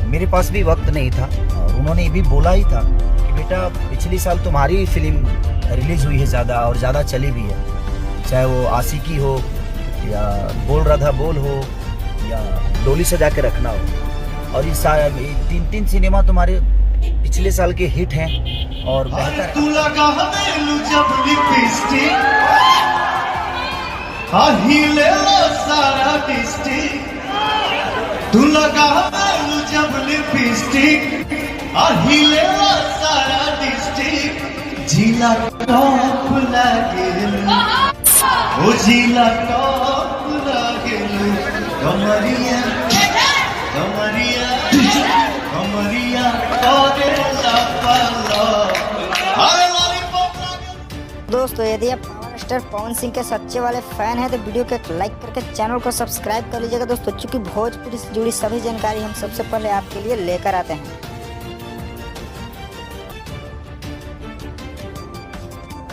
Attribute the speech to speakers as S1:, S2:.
S1: मेरे पास भी वक्त नहीं था और उन्होंने ये भी बोला ही था कि बेटा पिछली साल तुम्हारी फिल्म रिलीज हुई है ज़्यादा और ज़्यादा चली भी है, चाहे वो आशिकी हो या बोल रहा था बोल हो या डोली सजा के रखना हो। और ये 3 सिनेमा तुम्हारे पिछले साल के हिट हैं और बेहतर
S2: तू लगा जब लिपस्टिक हिले सारा डिस्ट्रिक्ट, तू लगा जब लिपस्टिक हिले सारा डिस्ट्रिक्ट, जिला टॉप लागेल ओ जिला टॉप लागेल, कमरिया कमरिया कमरिया करेला पाला।
S3: दोस्तों यदि आप पावर स्टार पवन सिंह के सच्चे वाले फैन हैं तो वीडियो को एक लाइक करके चैनल को सब्सक्राइब कर लीजिएगा दोस्तों, क्योंकि भोजपुरी से जुड़ी सभी जानकारी हम सबसे पहले आपके लिए लेकर आते हैं।